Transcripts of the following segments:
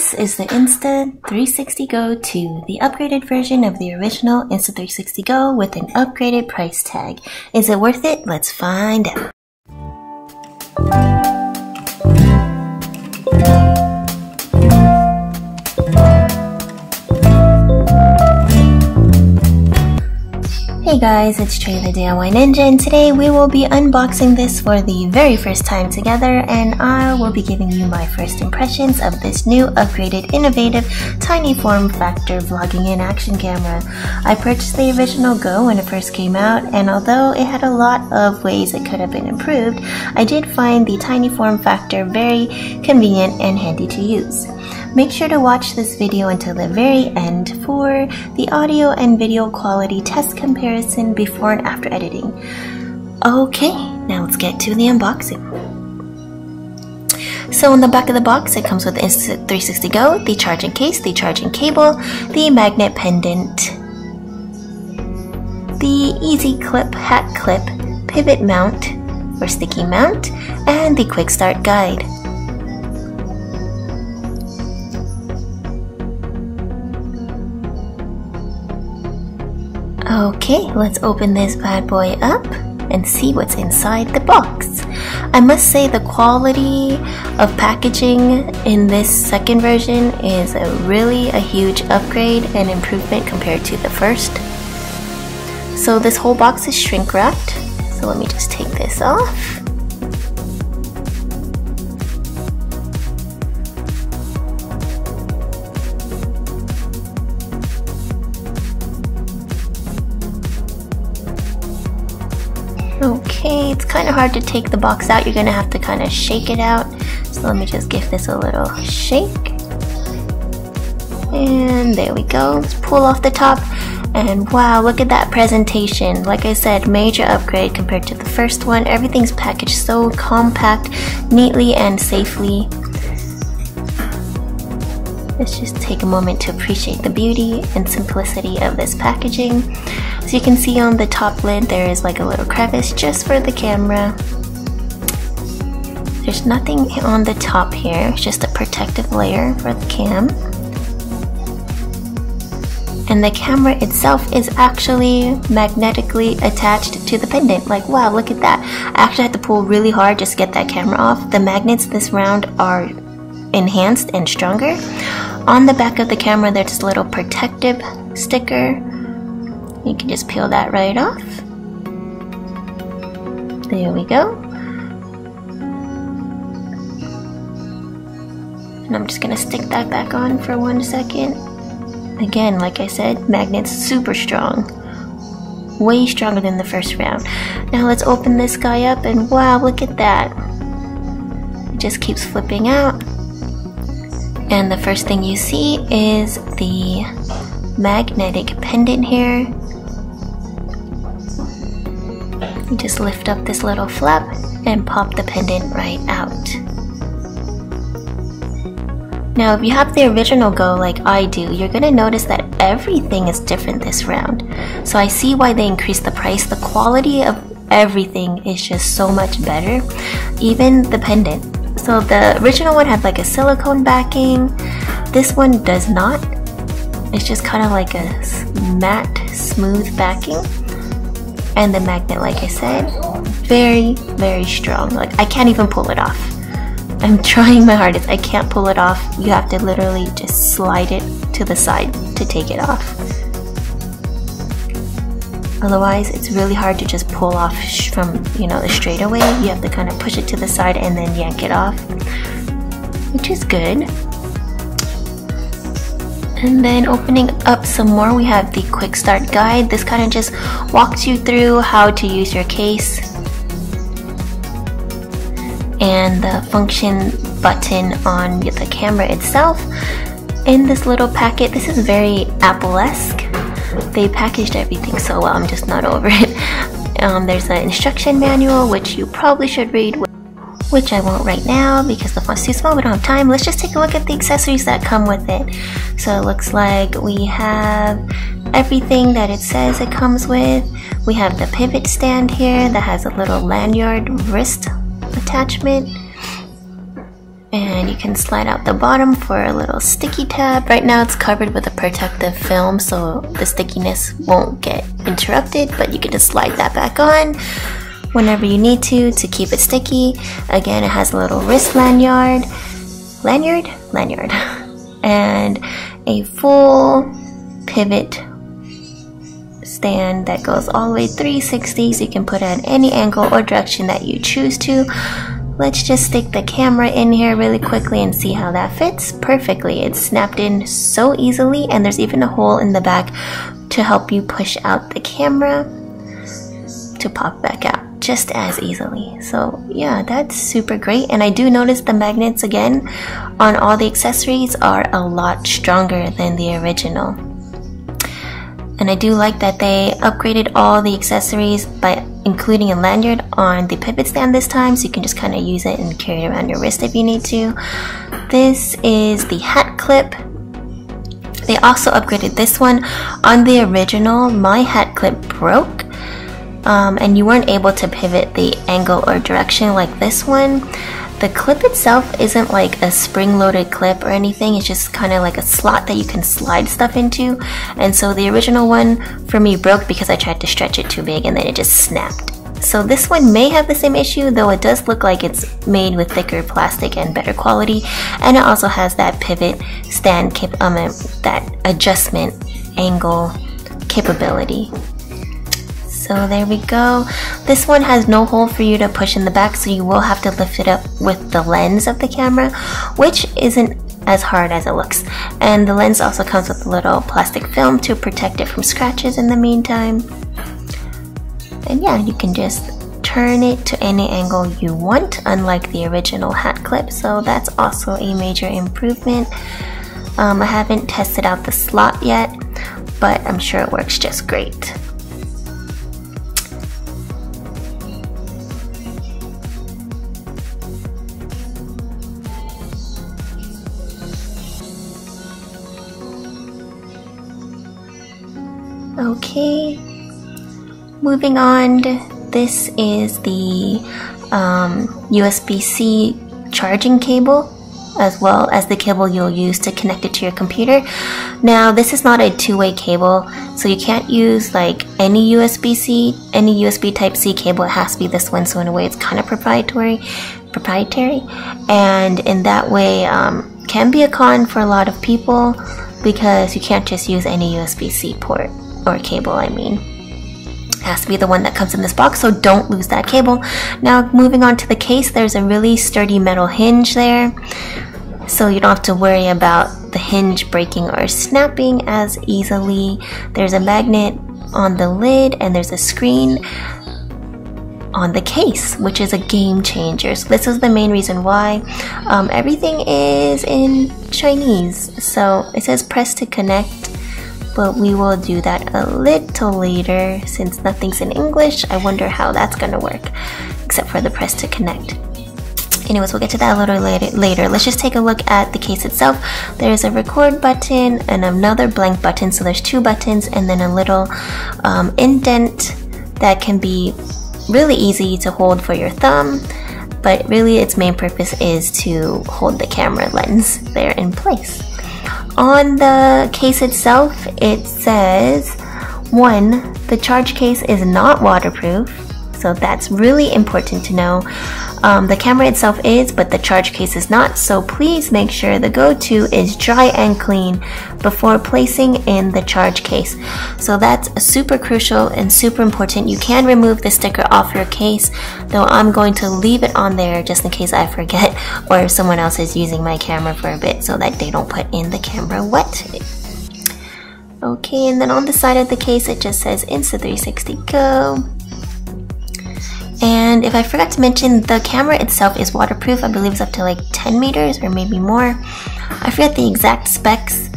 This is the Insta360 Go 2, the upgraded version of the original Insta360 Go with an upgraded price tag. Is it worth it? Let's find out. Hey guys, it's Trey the DIY Ninja, and today we will be unboxing this for the very first time together, and I will be giving you my first impressions of this new upgraded innovative tiny form factor vlogging and action camera. I purchased the original Go when it first came out, and although it had a lot of ways it could have been improved, I did find the tiny form factor very convenient and handy to use. Make sure to watch this video until the very end for the audio and video quality test comparison before and after editing. Okay, now let's get to the unboxing. So on the back of the box, it comes with the Insta360 Go, the charging case, the charging cable, the magnet pendant, the easy clip hat clip, pivot mount or sticky mount, and the quick start guide. Okay, let's open this bad boy up and see what's inside the box. I must say the quality of packaging in this second version is really a huge upgrade and improvement compared to the first. So this whole box is shrink wrapped. So let me just take this off. Okay, it's kind of hard to take the box out. You're gonna have to kind of shake it out. So let me just give this a little shake. And there we go. Let's pull off the top. And wow, look at that presentation. Like I said, major upgrade compared to the first one. Everything's packaged so compact, neatly and safely. Let's just take a moment to appreciate the beauty and simplicity of this packaging. So you can see on the top lid there is like a little crevice just for the camera. There's nothing on the top here, it's just a protective layer for the cam. And the camera itself is actually magnetically attached to the pendant. Like wow, look at that. I actually had to pull really hard just to get that camera off. The magnets this round are enhanced and stronger. On the back of the camera there's a little protective sticker. You can just peel that right off. There we go. And I'm just gonna stick that back on for 1 second. Again, like I said, magnets super strong. Way stronger than the first round. Now let's open this guy up and wow, look at that. It just keeps flipping out. And the first thing you see is the magnetic pendant here. You just lift up this little flap and pop the pendant right out. Now if you have the original Go like I do, you're gonna notice that everything is different this round. So I see why they increased the price. The quality of everything is just so much better. Even the pendant. So the original one had like a silicone backing. This one does not. It's just kind of like a matte, smooth backing. And the magnet, like I said, very, very strong. Like I can't even pull it off. I'm trying my hardest. I can't pull it off. You have to literally just slide it to the side to take it off. Otherwise, it's really hard to just pull off from, you know, the straightaway. You have to kind of push it to the side and then yank it off, which is good. And then opening up some more, we have the quick start guide. This kind of just walks you through how to use your case and the function button on the camera itself. In this little packet, this is very Apple-esque. They packaged everything so well, I'm just not over it. There's an instruction manual, which you probably should read, which I won't right now because the font's too small. We don't have time. Let's just take a look at the accessories that come with it. So it looks like we have everything that it says it comes with. We have the pivot stand here that has a little lanyard wrist attachment. And you can slide out the bottom for a little sticky tab. Right now it's covered with a protective film, so the stickiness won't get interrupted, but you can just slide that back on whenever you need to keep it sticky. Again, it has a little wrist lanyard, and a full pivot stand that goes all the way 360, so you can put it at any angle or direction that you choose to. Let's just stick the camera in here really quickly and see how that fits perfectly. It's snapped in so easily, and there's even a hole in the back to help you push out the camera to pop back out just as easily. So yeah, that's super great. And I do notice the magnets again on all the accessories are a lot stronger than the original. And I do like that they upgraded all the accessories by including a lanyard on the pivot stand this time, so you can just kind of use it and carry it around your wrist if you need to. This is the hat clip. They also upgraded this one. On the original, my hat clip broke, and you weren't able to pivot the angle or direction like this one. The clip itself isn't like a spring-loaded clip or anything, it's just kind of like a slot that you can slide stuff into. And so the original one for me broke because I tried to stretch it too big and then it just snapped. So this one may have the same issue, though it does look like it's made with thicker plastic and better quality. And it also has that pivot stand, that adjustment angle capability. So there we go. This one has no hole for you to push in the back, so you will have to lift it up with the lens of the camera, which isn't as hard as it looks. And the lens also comes with a little plastic film to protect it from scratches in the meantime. And yeah, you can just turn it to any angle you want, unlike the original hat clip, so that's also a major improvement. I haven't tested out the slot yet, but I'm sure it works just great. Okay, moving on, this is the USB-C charging cable, as well as the cable you'll use to connect it to your computer. Now, this is not a two-way cable, so you can't use like any USB Type-C cable. It has to be this one, so in a way it's kind of proprietary, and in that way can be a con for a lot of people, because you can't just use any USB-C port or cable. I mean, it has to be the one that comes in this box, so don't lose that cable. Now, moving on to the case, there's a really sturdy metal hinge there, so you don't have to worry about the hinge breaking or snapping as easily. There's a magnet on the lid, and there's a screen on the case, which is a game changer. So this is the main reason why. Everything is in Chinese, so it says press to connect, but we will do that a little later since nothing's in English. I wonder how that's gonna work, except for the press to connect. Anyways, we'll get to that a little later. Let's just take a look at the case itself. There's a record button and another blank button, so there's two buttons, and then a little indent that can be really easy to hold for your thumb, but really its main purpose is to hold the camera lens there in place. On the case itself, it says, 1, the charge case is not waterproof, so that's really important to know. The camera itself is, but the charge case is not, so please make sure the go-to is dry and clean before placing in the charge case. So that's super crucial and super important. You can remove the sticker off your case, though I'm going to leave it on there just in case I forget, or if someone else is using my camera for a bit, so that they don't put in the camera wet. Okay, and then on the side of the case it just says Insta360 Go. And if I forgot to mention, the camera itself is waterproof. I believe it's up to like 10 meters or maybe more. I forget the exact specs,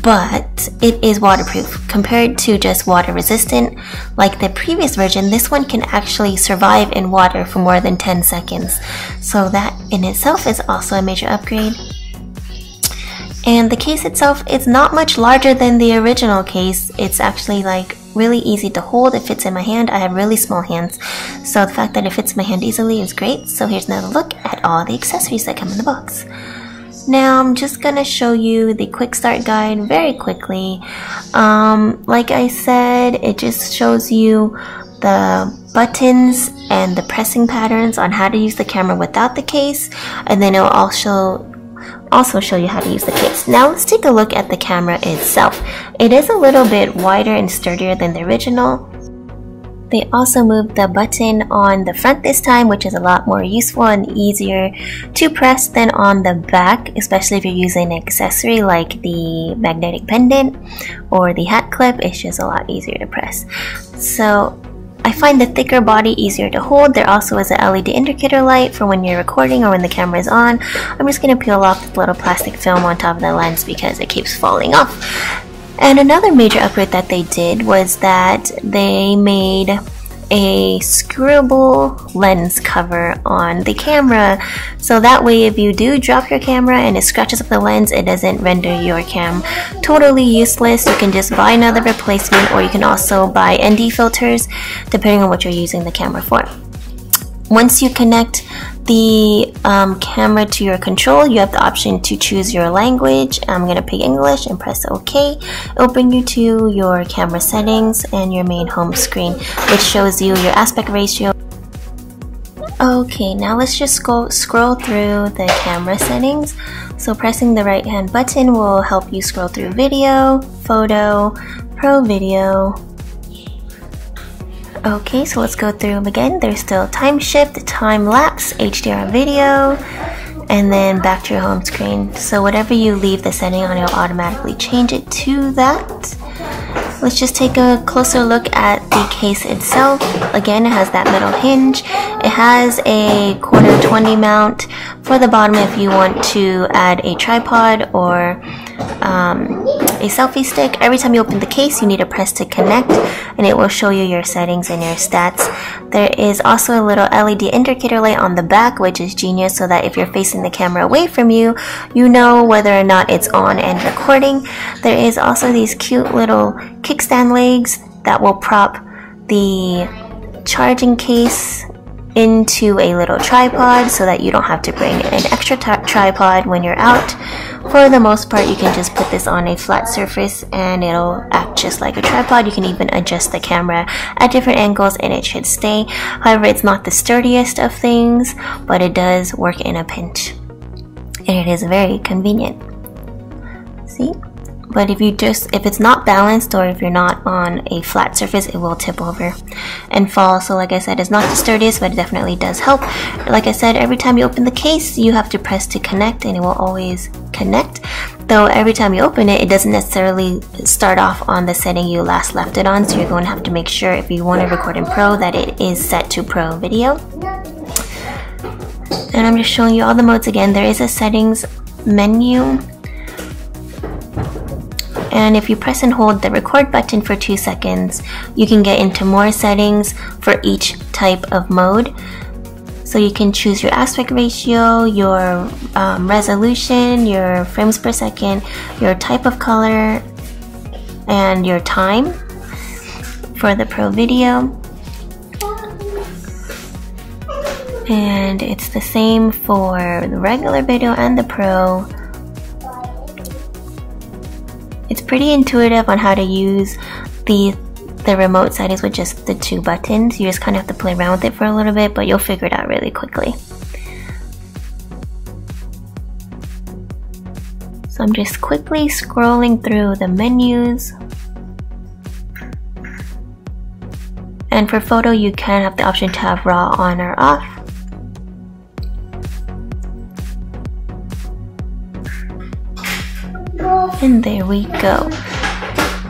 but it is waterproof compared to just water resistant. Like the previous version, this one can actually survive in water for more than 10 seconds. So that in itself is also a major upgrade. And the case itself is not much larger than the original case. It's actually like really easy to hold. It fits in my hand. I have really small hands, so the fact that it fits in my hand easily is great. So here's another look at all the accessories that come in the box. Now I'm just gonna show you the quick start guide very quickly. Like I said, it just shows you the buttons and the pressing patterns on how to use the camera without the case, and then it will also show you how to use the case. Now let's take a look at the camera itself. It is a little bit wider and sturdier than the original. They also moved the button on the front this time, which is a lot more useful and easier to press than on the back, especially if you're using an accessory like the magnetic pendant or the hat clip. It's just a lot easier to press. So I find the thicker body easier to hold. There also is an LED indicator light for when you're recording or when the camera is on. I'm just going to peel off the little plastic film on top of the lens because it keeps falling off. And another major upgrade that they did was that they made a screwable lens cover on the camera, so that way if you do drop your camera and it scratches up the lens, it doesn't render your cam totally useless. You can just buy another replacement, or you can also buy ND filters depending on what you're using the camera for. Once you connect the camera to your control, you have the option to choose your language. I'm going to pick English and press OK. It will bring you to your camera settings and your main home screen, which shows you your aspect ratio. Okay, now let's just scroll through the camera settings. So pressing the right hand button will help you scroll through video, photo, pro video. Okay, so let's go through them again. There's still time shift, time lapse, HDR video, and then back to your home screen. So whatever you leave the setting on, it'll automatically change it to that. Let's just take a closer look at the case itself. Again, it has that metal hinge. It has a 1/4 mount for the bottom if you want to add a tripod or a selfie stick. Every time you open the case, you need to press to connect, and it will show you your settings and your stats. There is also a little LED indicator light on the back, which is genius, so that if you're facing the camera away from you, you know whether or not it's on and recording. There is also these cute little kickstand legs that will prop the charging case into a little tripod so that you don't have to bring an extra tripod when you're out. For the most part, you can just put this on a flat surface and it'll act just like a tripod. You can even adjust the camera at different angles and it should stay. However, it's not the sturdiest of things, but it does work in a pinch and it is very convenient. See? But if it's not balanced, or if you're not on a flat surface, it will tip over and fall. So like I said, it's not the sturdiest, but it definitely does help. Like I said, every time you open the case, you have to press to connect and it will always connect. Though every time you open it, it doesn't necessarily start off on the setting you last left it on. So you're going to have to make sure, if you want to record in Pro, that it is set to Pro video. And I'm just showing you all the modes again. There is a settings menu. And if you press and hold the record button for 2 seconds, you can get into more settings for each type of mode. So you can choose your aspect ratio, your resolution, your frames per second, your type of color, and your time for the Pro video. And it's the same for the regular video and the Pro. It's pretty intuitive on how to use the remote settings with just the 2 buttons. You just kind of have to play around with it for a little bit, but you'll figure it out really quickly. So I'm just quickly scrolling through the menus. And for photo, you can have the option to have RAW on or off. And there we go.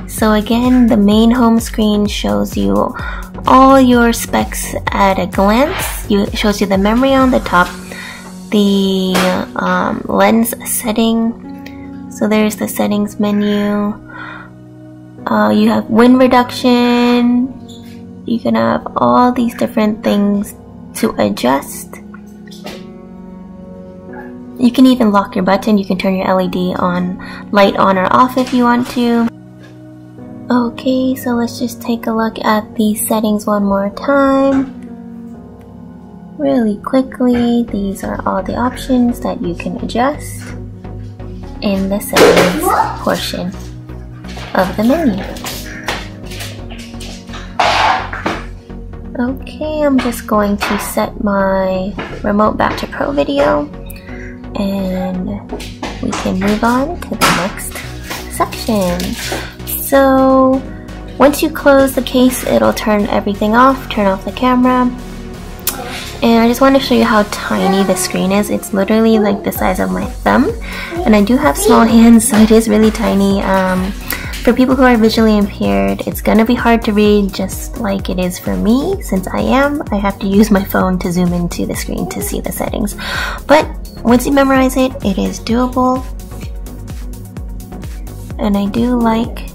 So again, the main home screen shows you all your specs at a glance. It shows you the memory on the top, the lens setting. So there's the settings menu. You have wind reduction. You can have all these different things to adjust. You can even lock your button. You can turn your LED light on or off if you want to. Okay, so let's just take a look at these settings one more time. Really quickly, these are all the options that you can adjust in the settings portion of the menu. Okay, I'm just going to set my remote back to Pro Video, and we can move on to the next section. So once you close the case, it'll turn everything off, turn off the camera. And I just want to show you how tiny the screen is. It's literally like the size of my thumb, and I do have small hands, so it is really tiny. For people who are visually impaired, it's gonna be hard to read, just like it is for me. Since I have to use my phone to zoom into the screen to see the settings. But once you memorize it, it is doable. And I do like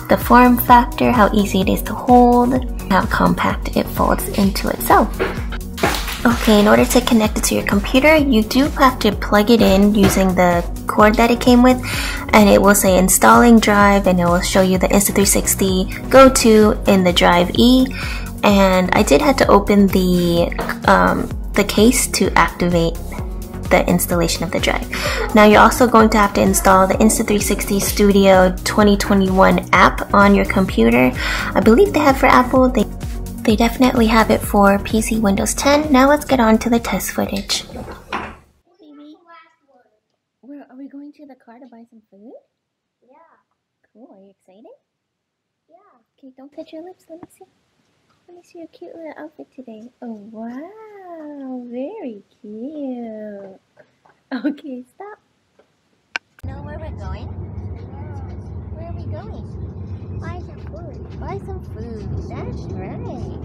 the form factor, how easy it is to hold, how compact it folds into itself. Okay, in order to connect it to your computer, you do have to plug it in using the cord that it came with, and it will say installing drive, and it will show you the Insta360 go to in the drive E. And I did have to open the case to activate the installation of the drive. Now you're also going to have to install the Insta360 Studio 2021 app on your computer. I believe they have for Apple. They definitely have it for PC Windows 10. Now let's get on to the test footage. Hey baby, are we going to the car to buy some food? Yeah. Cool, are you excited? Yeah. Okay, don't touch your lips, let me see. Let me see your cute little outfit today. Oh wow, very cute. Okay, stop. You know where we're going? Where are we going? Buy some food. Buy some food, that's right.